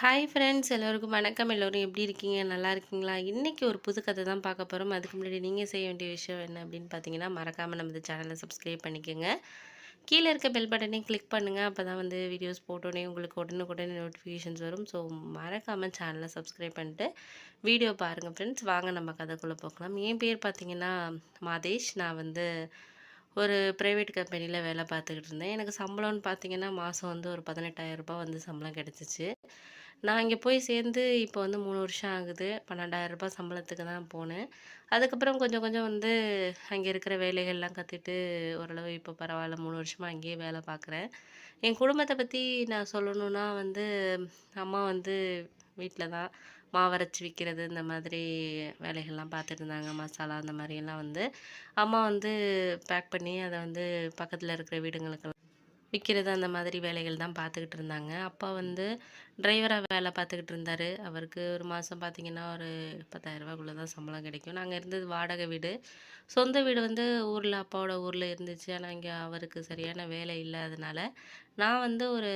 Hi friends எல்லோருக்கும் வணக்கம். எல்லோரும் எப்படி இருக்கீங்க? நல்லா இருக்கீங்களா? இன்றைக்கி ஒரு புது கதை தான் பார்க்க போகிறோம். அதுக்கு முன்னாடி நீங்கள் செய்ய வேண்டிய விஷயம் என்ன அப்படின்னு பார்த்தீங்கன்னா, மறக்காமல் நம்ம சேனலை சப்ஸ்கிரைப் பண்ணிக்கோங்க. கீழே இருக்க பெல் பட்டனையும் கிளிக் பண்ணுங்கள். அப்போ தான் வந்து வீடியோஸ் போட்டோன்னே உங்களுக்கு உடனுக்குடனே நோட்டிஃபிகேஷன்ஸ் வரும். ஸோ மறக்காமல் சேனலை சப்ஸ்கிரைப் பண்ணிட்டு வீடியோ பாருங்கள் ஃப்ரெண்ட்ஸ். வாங்க நம்ம கதைக்குள்ளே போகலாம். என் பேர் பார்த்தீங்கன்னா மாதேஷ். நான் வந்து ஒரு ப்ரைவேட் கம்பெனியில் வேலை பார்த்துக்கிட்டு இருந்தேன். எனக்கு சம்பளம்னு பார்த்தீங்கன்னா மாதம் வந்து ஒரு 18,000 ரூபாய் வந்து சம்பளம் கிடச்சிச்சு. நான் இங்கே போய் சேர்ந்து இப்போ வந்து 3 வருஷம் ஆகுது. 12,000 ரூபாய் சம்பளத்துக்கு தான் போனேன். அதுக்கப்புறம் கொஞ்சம் கொஞ்சம் வந்து அங்கே இருக்கிற வேலைகள்லாம் கற்றுட்டு ஓரளவு இப்போ பரவாயில்ல 3 வருஷமா அங்கேயே வேலை பார்க்குறேன். என் குடும்பத்தை பற்றி நான் சொல்லணுன்னா வந்து அம்மா வந்து வீட்ல தான் மாவு அரைச்சு விற்கிறது இந்த மாதிரி வேலைகள்லாம் பார்த்துட்டு இருந்தாங்க. மசாலா அந்த மாதிரியெல்லாம் வந்து அம்மா வந்து பேக் பண்ணி அதை வந்து பக்கத்தில் இருக்கிற வீடுங்களுக்கு விற்கிறது அந்த மாதிரி வேலைகள் தான் பார்த்துக்கிட்டு இருந்தாங்க. அப்பா வந்து டிரைவராக வேலை பார்த்துக்கிட்டு இருந்தார். அவருக்கு ஒரு மாதம் பார்த்திங்கன்னா ஒரு 10,000 ரூபாய்க்குள்ள தான் சம்பளம் கிடைக்கும். நாங்கள் இருந்தது வாடகை வீடு. சொந்த வீடு வந்து ஊரில் அப்பாவோட ஊரில் இருந்துச்சு. ஆனால் இங்கே அவருக்கு சரியான வேலை இல்லாதனால நான் வந்து ஒரு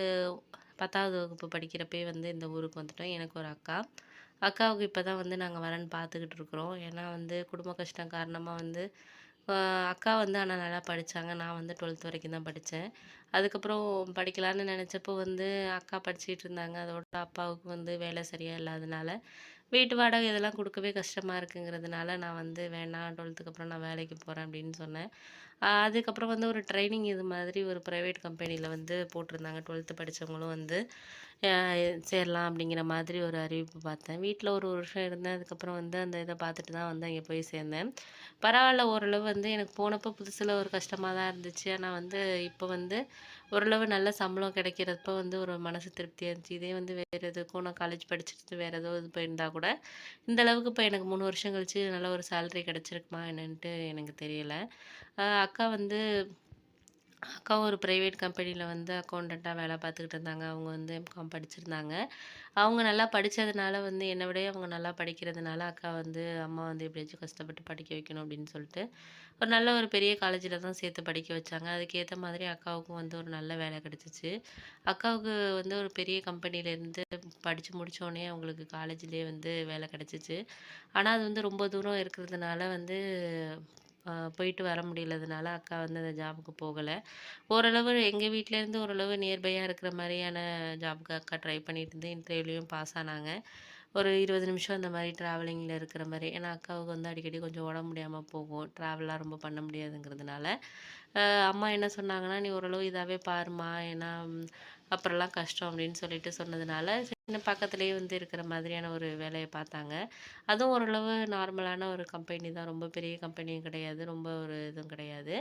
10வது வகுப்பு படிக்கிறப்பே வந்து இந்த ஊருக்கு வந்துட்டோம். எனக்கு ஒரு அக்கா. அக்காவுக்கு இப்போ தான் வந்து நாங்கள் வரன் பார்த்துக்கிட்டு இருக்கிறோம். ஏன்னா வந்து குடும்ப கஷ்டம் காரணமாக வந்து அக்கா வந்து ஆனால் நல்லா படித்தாங்க. நான் வந்து 12th வரைக்கும் தான் படித்தேன். அதுக்கப்புறம் படிக்கலான்னு நினச்சப்போ வந்து அக்கா படிச்சுட்டு இருந்தாங்க. அதோட அப்பாவுக்கு வந்து வேலை சரியாக இல்லாதனால வீட்டு வாடகை இதெல்லாம் கொடுக்கவே கஷ்டமாக இருக்குங்கிறதுனால நான் வந்து வேணாம் 12க்கு அப்புறம் நான் வேலைக்கு போகிறேன் அப்படின்னு சொன்னேன். அதுக்கப்புறம் வந்து ஒரு ட்ரைனிங் இது மாதிரி ஒரு ப்ரைவேட் கம்பெனியில் வந்து போட்டிருந்தாங்க. 12th படித்தவங்களும் வந்து சேரலாம் அப்படிங்கிற மாதிரி ஒரு அறிவிப்பு பார்த்தேன். வீட்டில் ஒரு வருஷம் இருந்தேன். அதுக்கப்புறம் வந்து அந்த இதை பார்த்துட்டு தான் வந்து அங்கே போய் சேர்ந்தேன். பரவாயில்ல ஓரளவு வந்து எனக்கு போனப்போ புதுசில் ஒரு கஷ்டமாக தான் இருந்துச்சு. ஆனால் வந்து இப்போ வந்து ஓரளவு நல்ல சம்பளம் கிடைக்கிறப்ப வந்து ஒரு மனசு திருப்தியாக இருந்துச்சு. இதே வந்து வேறு எதுக்கும் நான் காலேஜ் படிச்சுட்டு வேறு ஏதோ இது போயிருந்தா கூட இந்த அளவுக்கு இப்போ எனக்கு 3 வருஷம் கழிச்சு நல்ல ஒரு சேலரி கிடச்சிருக்குமா என்னன்ட்டு எனக்கு தெரியல. அக்கா வந்து அக்காவும் ஒரு ப்ரைவேட் கம்பெனியில் வந்து அக்கௌண்டண்ட்டாக வேலை பார்த்துக்கிட்டு இருந்தாங்க. அவங்க வந்து எம்காம் படிச்சிருந்தாங்க. அவங்க நல்லா படித்ததுனால வந்து என்னை விட அவங்க நல்லா படிக்கிறதுனால அக்கா வந்து அம்மா வந்து எப்படியாச்சும் கஷ்டப்பட்டு படிக்க வைக்கணும் அப்படின்னு சொல்லிட்டு ஒரு நல்ல ஒரு பெரிய காலேஜில் தான் சேர்த்து படிக்க வச்சாங்க. அதுக்கேற்ற மாதிரி அக்காவுக்கும் வந்து ஒரு நல்ல வேலை கிடச்சிச்சு. அக்காவுக்கு வந்து ஒரு பெரிய கம்பெனிலேருந்து படித்து முடித்தோடனே அவங்களுக்கு காலேஜ்லேயே வந்து வேலை கிடச்சிச்சு. ஆனால் அது வந்து ரொம்ப தூரம் இருக்கிறதுனால வந்து போயிட்டு வர முடியலதுனால அக்கா வந்து அந்த ஜாபுக்கு போகலை. ஓரளவு எங்கள் வீட்டிலேருந்து ஓரளவு நியர்பையாக இருக்கிற மாதிரியான ஜாபுக்கு அக்கா ட்ரை பண்ணிட்டு இருந்து இன்டர்வியூலையும் பாஸ் ஆனாங்க. ஒரு 20 நிமிஷம் அந்த மாதிரி ட்ராவலிங்கில் இருக்கிற மாதிரி. ஏன்னா அக்காவுக்கு வந்து அடிக்கடி கொஞ்சம் உடம்பு முடியாமல் போகும். ட்ராவல்லாம் ரொம்ப பண்ண முடியாதுங்கிறதுனால அம்மா என்ன சொன்னாங்கன்னா, "நீ ஓரளவு இதாகவே பாரும்மா. ஏன்னா அப்புறம்லாம் கஷ்டம்" அப்படின்னு சொல்லிட்டு சொன்னதுனால சின்ன பக்கத்துலேயே வந்து இருக்கிற மாதிரியான ஒரு வேலையை பார்த்தாங்க. அதுவும் ஓரளவு நார்மலான ஒரு கம்பெனி தான். ரொம்ப பெரிய கம்பெனியும் கிடையாது. ரொம்ப ஒரு இதுவும் கிடையாது.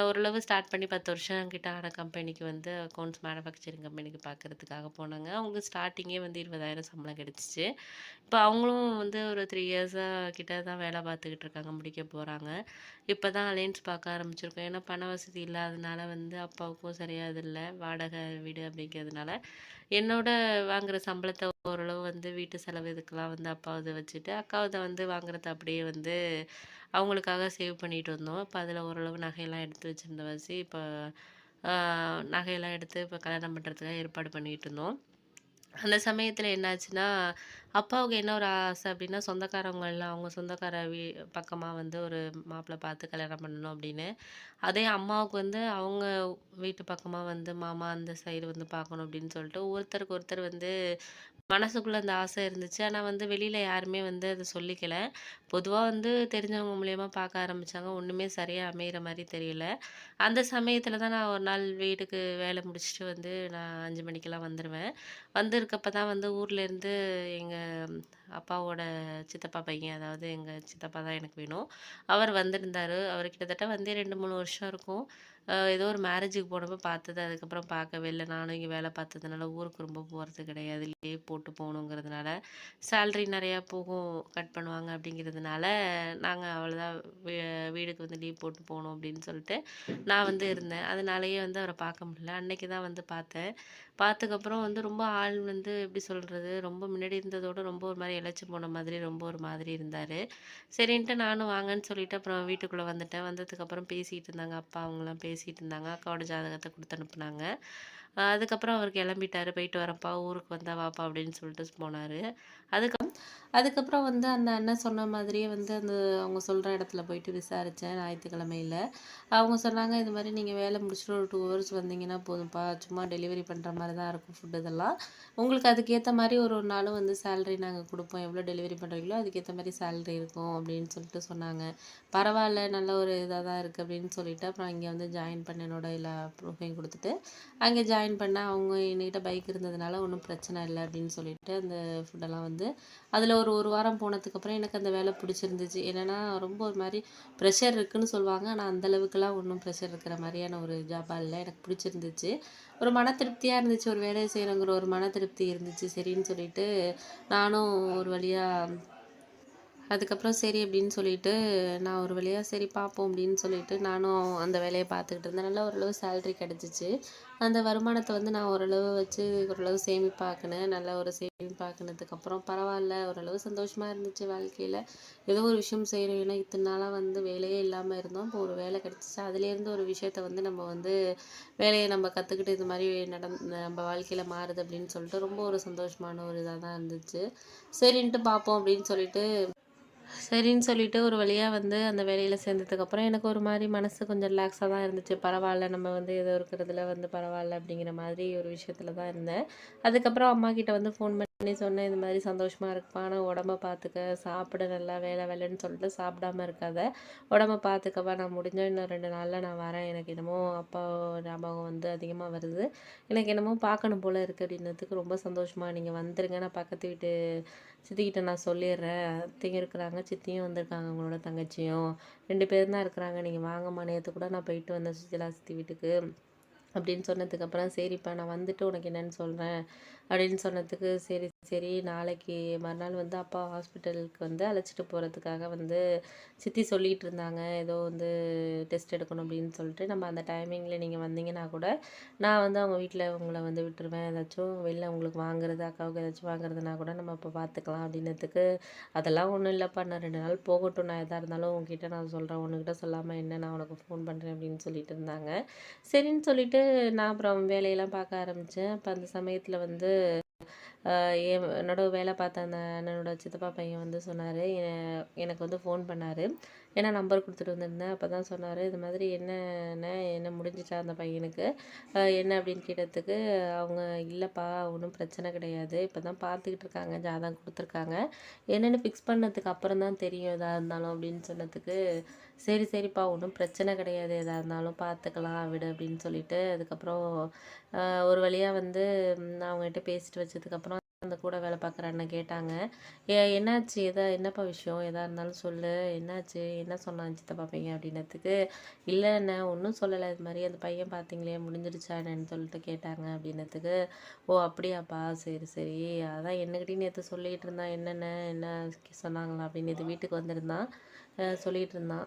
ஓரளவு ஸ்டார்ட் பண்ணி 10 வருஷம் கிட்ட ஆன கம்பெனிக்கு வந்து அக்கவுண்ட்ஸ் மேனுஃபேக்சரிங் கம்பெனிக்கு பார்க்குறதுக்காக போனாங்க. அவங்களுக்கு ஸ்டார்ட்டிங்கே வந்து 20,000 சம்பளம் கிடைச்சிச்சு. இப்போ அவங்களும் வந்து ஒரு 3 இயர்ஸா கிட்ட தான் வேலை பார்த்துக்கிட்டு இருக்காங்க. முடிக்க போறாங்க. இப்போ தான் அலைன்ஸ் பார்க்க ஆரம்பிச்சிருக்கோம். ஏன்னா பண வசதி இல்லாதனால வந்து அப்பாவுக்கும் சரியா இது இல்ல. வாடகை வீடு அப்படிங்கிறதுனால, என்னோட வாங்குற சம்பளத்த ஓரளவு வந்து வீட்டு செலவு இதுக்கெல்லாம் வந்து அப்பாவுத வச்சுட்டு, அக்காவுத வந்து வாங்குறத அப்படியே வந்து அவங்களுக்காக சேவ் பண்ணிட்டு வந்தோம். இப்போ அதில ஓரளவு நகையெல்லாம் எடுத்து வச்சிருந்தவாசி, இப்போ ஆ நகையெல்லாம் எடுத்து இப்போ கல்யாணம் பண்ணுறதுக்காக ஏற்பாடு பண்ணிட்டு இருந்தோம். அந்த சமயத்துல என்னாச்சுன்னா, அப்பாவுக்கு என்ன ஒரு ஆசை அப்டின்னா, சொந்தக்காரவங்க எல்லாம் அவங்க சொந்தக்கார பக்கமா வந்து ஒரு மாப்பிள பார்த்து கல்யாணம் பண்ணணும் அப்படின்னு. அதே அம்மாவுக்கு வந்து அவங்க வீட்டு பக்கமா வந்து மாமா அந்த சைடு வந்து பார்க்கணும் அப்படின்னு சொல்லிட்டு, ஒருத்தருக்கு ஒருத்தர் வந்து மனசுக்குள்ள அந்த ஆசை இருந்துச்சு. ஆனா வந்து வெளியில யாருமே வந்து அத சொல்லிக்கல. பொதுவா வந்து தெரிஞ்சவங்க மூலியமா பார்க்க ஆரம்பிச்சாங்க. ஒண்ணுமே சரியா அமையிற மாரி தெரியல. அந்த சமயத்துல தான் நான் ஒரு நாள் வீட்டுக்கு வேலை முடிச்சுட்டு வந்து நான் 5 மணிக்கெல்லாம் வந்துருவேன். வந்திருக்கப்ப தான் வந்து ஊர்லேருந்து எங்க அப்பாவோட சித்தப்பா பையன், அதாவது எங்க சித்தப்பா தான் எனக்கு வேணும். அவர் வந்திருந்தாரு. அவர் கிட்டத்தட்ட வந்து 2, 3 வருஷம் இருக்கும். ஏதோ ஒரு மேரேஜுக்கு போனப்போ பார்த்தது. அதுக்கப்புறம் பார்க்கவே இல்ல. நானும் இங்கே வேலை பார்த்ததுனால ஊருக்கு ரொம்ப போறது கிடையாது. லீவ் போட்டு போகணுங்கிறதுனால, சேலரி நெறையா போகும், கட் பண்ணுவாங்க அப்படிங்கிறதுனால, நாங்க அவ்வளோதான் வீடுக்கு வந்து லீவ் போட்டு போணும் அப்படின்னு சொல்லிட்டு, நான் வந்து இருந்தேன். அதனாலேயே வந்து அவர பார்க்க முடியல. அன்னைக்கு தான் வந்து பார்த்தேன். பார்த்ததுக்கப்புறம் வந்து ரொம்ப ஆள் வந்து எப்படி சொல்றது, ரொம்ப முன்னாடி இருந்ததோட ரொம்ப ஒரு மாரி இளைச்சு போன மாதிரி, ரொம்ப ஒரு மாதிரி இருந்தாரு. சரின்ட்டு நானும் வாங்கன்னு சொல்லிட்டு அப்புறம் வீட்டுக்குள்ள வந்துட்டேன். வந்ததுக்கப்புறம் பேசிட்டு இருந்தாங்க. அப்பா அவங்கலாம் பேசிட்டு இருந்தாங்க. அக்காவோட ஜாதகத்த குடுத்து அனுப்புனாங்க. அதுக்கப்புறம் அவர் கிளம்பிட்டாரு. "போயிட்டு வரேன்ப்பா, ஊருக்கு வந்தா வாப்பா" அப்படின்னு சொல்லிட்டு போனாரு. அதுக்கப்புறம் வந்து அந்த அண்ணன் சொன்ன மாதிரியே வந்து அவங்க சொல்ற இடத்துல போயிட்டு விசாரிச்சேன் ஞாயித்துக்கிழமையில. அவங்க சொன்னாங்க, "இது மாரி நீங்க வேலை முடிச்சுட்டு ஒரு 2 ஹவர்ஸ் வந்தீங்கன்னா போதும்ப்பா. சும்மா டெலிவரி பண்ற மாரி தான் இருக்கும் ஃபுட் இதெல்லாம். உங்களுக்கு அதுக்கேத்த மாரி ஒரு ஒரு நாளும் வந்து சேலரி நாங்க குடுப்போம். எவ்வளோ டெலிவரி பண்றீங்களோ அதுக்கேத்த மாரி சேலரி இருக்கும்." அப்படின்னு சொல்லிட்டு சொன்னாங்க. பரவால்ல, நல்ல ஒரு இதா தான் இருக்கு அப்படின்னு சொல்லிட்டு, அப்புறம் இங்க வந்து ஜாயின் பண்ணேன். என்னோட எல்லா ப்ரூஃபையும் குடுத்துட்டு, அங்கே ஜாயின் பண்ணேன். அவங்க என்கிட்ட பைக் இருந்ததுனால ஒண்ணும் பிரச்சனை இல்ல அப்படின்னு சொல்லிட்டு, அந்த ஃபுட்டெல்லாம் வந்து அதில ஒரு 1 வாரம் போனதுக்கப்புறம் எனக்கு அந்த வேலை பிடிச்சிருந்துச்சு. என்னன்னா, ரொம்ப ஒரு மாரி ப்ரெஷர் இருக்குன்னு சொல்லுவாங்க. ஆனா, அந்த அளவுக்குலாம் ஒண்ணும் ப்ரெஷர் இருக்கிற மாரியான ஒரு ஜாப்பா இல்ல. எனக்கு பிடிச்சிருந்துச்சு. ஒரு மன திருப்தியா இருந்துச்சு. ஒரு வேலைய செய்றோங்கிற ஒரு மன திருப்தி இருந்துச்சு. சரின்னு சொல்லிட்டு, நானும் ஒரு வழியா அதுக்கப்புறம் சரி அப்படின்னு சொல்லிட்டு, நான் ஒரு வழியா சரி பார்ப்போம் அப்படின்னு சொல்லிட்டு, நானும் அந்த வேலைய பார்த்துக்கிட்டு இருந்தேன். நல்லா ஓரளவு சேலரி கிடைச்சிச்சு. அந்த வருமானத்த வந்து நான் ஓரளவு வச்சு ஓரளவு சேமிப்பாக்குனேன். நல்ல ஒரு சேமிப்பாக்குனதுக்கப்புறம் பரவால்ல, ஓரளவு சந்தோஷமா இருந்துச்சு வாழ்க்கையில. ஏதோ ஒரு விஷயம் செய்றோம். ஏன்னா இத்தன நாளா வந்து வேலையே இல்லாம இருந்தோம். இப்போ ஒரு வேலை கிடைச்சிச்சு. அதுலேருந்து ஒரு விஷயத்த வந்து நம்ம வந்து வேலைய நம்ம கத்துக்கிட்டு இது மாரி நம்ம வாழ்க்கையில மாறுது அப்படின்னு சொல்லிட்டு, ரொம்ப ஒரு சந்தோஷமான ஒரு இதா தான் இருந்துச்சு. சரின்ட்டு பார்ப்போம் அப்படின்னு சொல்லிட்டு சரின்னு சொல்லிட்டு ஒரு வழியா வந்து அந்த வேலையில சேர்ந்ததுக்கப்புறம் எனக்கு ஒரு மாரி மனசு கொஞ்சம் ரிலாக்ஸா தான் இருந்துச்சு. பரவால்ல, நம்ம வந்து ஏதோ இருக்கிறதுல வந்து பரவால்ல அப்படிங்கிற மாதிரி ஒரு விஷயத்துல தான் இருந்தேன். அதுக்கப்புறம் அம்மாகிட்ட வந்து ஃபோன் பண்ணி சொன்னேன், "இது மாரி சந்தோஷமா இருக்குப்பா. ஆனா உடம்ப பார்த்துக்க, சாப்பிட நல்லா வேலை வேலைன்னு சொல்லிட்டு சாப்பிடாம இருக்காத. உடம்ப பார்த்துக்கப்பா. நான் முடிஞ்சா இன்னும் 2 நாள்ல நான் வரேன். எனக்கு என்னமோ அப்பா ஞாபகம் வந்து அதிகமா வருது. எனக்கு என்னமோ பார்க்கணும் போல இருக்கு" அப்படின்னதுக்கு, "ரொம்ப சந்தோஷமா. நீங்க வந்துருங்க. நான் பக்கத்து வீட்டு சித்திக்கிட்ட நான் சொல்லிடுறேன். அத்தையும் இருக்கிறாங்க, சித்தியும் வந்திருக்காங்க உங்களோட தங்கச்சியும். 2 பேரும் தான் இருக்கிறாங்க. நீங்க வாங்கம்மா. நேத்து கூட நான் போயிட்டு வந்தேன் சுஜிலா சித்தி வீட்டுக்கு." அப்படின்னு சொன்னதுக்கப்புறம், "சரிப்பா, நான் வந்துட்டு உனக்கு என்னன்னு சொல்றேன்." அப்படின்னு சொன்னதுக்கு, "சரி, சரி." நாளைக்கு மறுநாள் வந்து அப்பா ஹாஸ்பிட்டலுக்கு வந்து அழைச்சிட்டு போறதுக்காக வந்து சித்தி சொல்லிட்டு இருந்தாங்க. ஏதோ வந்து டெஸ்ட் எடுக்கணும் அப்படின்னு சொல்லிட்டு, "நம்ம அந்த டைமிங்கில நீங்க வந்தீங்கன்னா கூட, நான் வந்து அவங்க வீட்ல உங்கள வந்து விட்டுருவேன். ஏதாச்சும் வெளில உங்களுக்கு வாங்குறது, அக்காவுக்கு ஏதாச்சும் வாங்குறதுனா கூட நம்ம அப்ப பார்த்துக்கலாம்." அப்படின்னதுக்கு, "அதெல்லாம் ஒண்ணும் இல்லப்பா. இன்னும் 2 நாள் போகட்டும். நான் எதா இருந்தாலும் உன்கிட்ட நான் சொல்றேன். உன்கிட்ட சொல்லாம என்ன, நான் உனக்கு ஃபோன் பண்றேன்." அப்படின்னு சொல்லிட்டு இருந்தாங்க. சரின்னு சொல்லிட்டு நான் அப்புறம் வேலையெல்லாம் பார்க்க ஆரம்பிச்சேன். அப்ப அந்த சமயத்துல வந்து அ என்னோட வேலை பார்த்த அந்த அண்ணனோட சித்தப்பா பையன் வந்து சொன்னாரு, எனக்கு வந்து ஃபோன் பண்ணாரு. ஏன்னா நம்பர் குடுத்துட்டு வந்திருந்தேன். அப்பதான் சொன்னாரு, "இது மாதிரி என்னண்ணே, என்ன முடிஞ்சுச்சா அந்த பையனுக்கு?" என்ன அப்படின்னு கேட்டதுக்கு, அவங்க, "இல்லப்பா, ஒண்ணும் பிரச்சனை கிடையாது. இப்பதான் பார்த்துக்கிட்டு இருக்காங்க. ஜாதகம் குடுத்துருக்காங்க. என்னன்னு ஃபிக்ஸ் பண்ணதுக்கு அப்புறம் தான் தெரியும் எதா இருந்தாலும்." அப்படின்னு சொன்னதுக்கு, "சரி, சரிப்பா, ஒண்ணும் பிரச்சனை கிடையாது. எதா இருந்தாலும் பார்த்துக்கலாம் விடு." அப்படின்னு சொல்லிட்டு, அதுக்கப்புறம் அ ஒரு வழியா வந்து நான் அவங்ககிட்ட பேசிட்டு வச்சதுக்கப்புறம் அந்த கூட வேலை பார்க்குற அண்ணன் கேட்டாங்க, என்னாச்சு? என்னப்பா விஷயம்? எதா இருந்தாலும் சொல்லு. என்னாச்சு? என்ன சொன்னான் சித்தப்பா பையன்?" அப்படின்னதுக்கு, "இல்ல அண்ணே, ஒண்ணும் சொல்லல. இது மாரி அந்த பையன் பார்த்தீங்களே, முடிஞ்சிருச்சா என்னன்னு சொல்லிட்டு கேட்டாங்க." அப்படின்னதுக்கு, "ஓ! அப்படியாப்பா? சரி, சரி. அதான் என்னகிட்டயும் நேத்து சொல்லிட்டு இருந்தான். என்னண்ணே, என்ன சொன்னாங்களா?" அப்படின்னு. நேத்து வீட்டுக்கு வந்திருந்தான். சொல்லிட்டு இருந்தான்.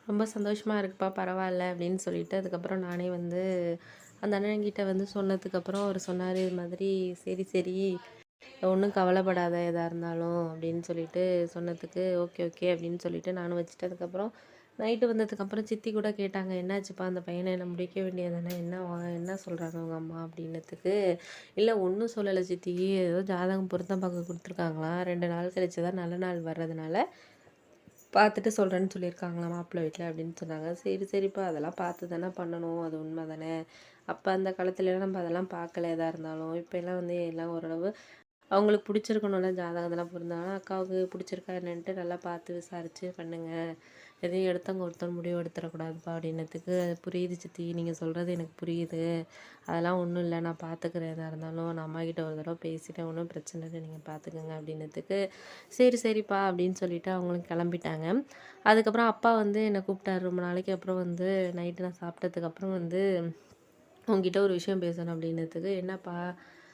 "ரொம்ப சந்தோஷமா இருக்குப்பா, பரவால்ல." அப்படின்னு சொல்லிட்டு, அதுக்கப்புறம் நானே வந்து அந்த அண்ணன்கிட்ட வந்து சொன்னதுக்கப்புறம் அவரு சொன்னாரு, "இது மாதிரி சரி, சரி. ஒண்ணும் கவலைப்படாத எதா இருந்தாலும்." அப்படின்னு சொல்லிட்டு சொன்னதுக்கு, "ஓகே, ஓகே." அப்படின்னு சொல்லிட்டு நானும் வச்சுட்டு, அதுக்கப்புறம் நைட்டு வந்ததுக்கப்புறம் சித்தி கூட கேட்டாங்க, "என்னாச்சுப்பா அந்த பையன? என்ன முடிக்க வேண்டியது தானே? என்ன சொல்றாங்க உங்க அம்மா?" அப்படின்னதுக்கு, "இல்ல, ஒண்ணும் சொல்லல சித்தி. ஏதோ ஜாதகம் பொருத்தம் பார்க்க குடுத்துருக்காங்களாம். 2 நாள் கழிச்சு தான் நல்ல நாள் வர்றதுனால பார்த்துட்டு சொல்றேன்னு சொல்லியிருக்காங்களாம் மாப்பிள்ளை வீட்ல." அப்படின்னு சொன்னாங்க. "சரி, சரிப்பா, அதெல்லாம் பார்த்து தானே பண்ணணும். அது உண்மை தானே. அப்ப அந்த காலத்துலலாம் நம்ம அதெல்லாம் பார்க்கல எதா இருந்தாலும். இப்ப எல்லாம் வந்து எல்லாம் ஓரளவு அவங்களுக்கு பிடிச்சிருக்கணும்ல ஜாதகம் இதெல்லாம் பொருந்தா. அக்காவுக்கு பிடிச்சிருக்கா என்னன்ட்டு நல்லா பார்த்து விசாரிச்சு பண்ணுங்க. எதையும் எடுத்தவங்க ஒருத்தர் முடிவு எடுத்துறக்கூடாதுப்பா." அப்படின்னதுக்கு, "அது புரியுது சித்தி. நீங்க சொல்றது எனக்கு புரியுது. அதெல்லாம் ஒண்ணும் இல்ல. நான் பார்த்துக்கிறேன் எதா இருந்தாலும். நான் அம்மாகிட்ட ஒரு தடவ பேசிட்டேன். ஒண்ணும் பிரச்சனை இல்ல. நீங்க பார்த்துக்கங்க." அப்படின்னதுக்கு, "சரி, சரிப்பா." அப்படின்னு சொல்லிட்டு அவங்களும் கிளம்பிட்டாங்க. அதுக்கப்புறம் அப்பா வந்து என்ன கூப்பிட்டாரு ரொம்ப நாளைக்கு அப்புறம் வந்து நைட்டு நான் சாப்பிட்டதுக்கப்புறம் வந்து, "உன்கிட்ட ஒரு விஷயம் பேசணும்." அப்படின்னதுக்கு, "என்னப்பா?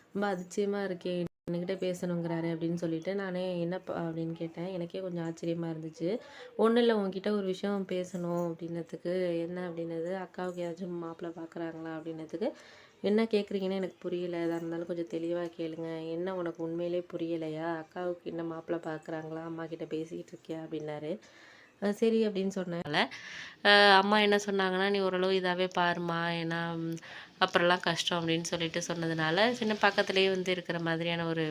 ரொம்ப அதிசயமா இருக்கே. என்கிட்ட பேசணுங்கிறாரு." அப்படின்னு சொல்லிட்டு நானே, "என்னப்பா?" அப்படின்னு கேட்டேன். எனக்கே கொஞ்சம் ஆச்சரியமா இருந்துச்சு. "ஒண்ணும் இல்ல, உன்கிட்ட ஒரு விஷயம் பேசணும்." அப்படின்னதுக்கு, "என்ன?" அப்படின்னது. "அக்காவுக்கு ஏதாச்சும் மாப்பிள்ளை பார்க்குறாங்களா?" அப்படின்னதுக்கு, "என்ன கேட்குறீங்கன்னு எனக்கு புரியல. எதா இருந்தாலும் கொஞ்சம் தெளிவா கேளுங்க. என்ன உனக்கு உண்மையிலேயே புரியலையா? அக்காவுக்கு என்ன மாப்பிள்ளை பார்க்குறாங்களா? அம்மாகிட்ட பேசிக்கிட்டு இருக்கியா?" அப்படின்னாரு. சரி அப்படின்னு சொன்னனால அம்மா என்ன சொன்னாங்கன்னா, "நீ ஓரளவு இதாவே பாரும்மா. ஏன்னா அப்புறம்லாம் கஷ்டம்." அப்படின்னு சொல்லிட்டு சொன்னதுனால, சின்ன பக்கத்துலேயே வந்து இருக்கிற மாதிரியான ஒரு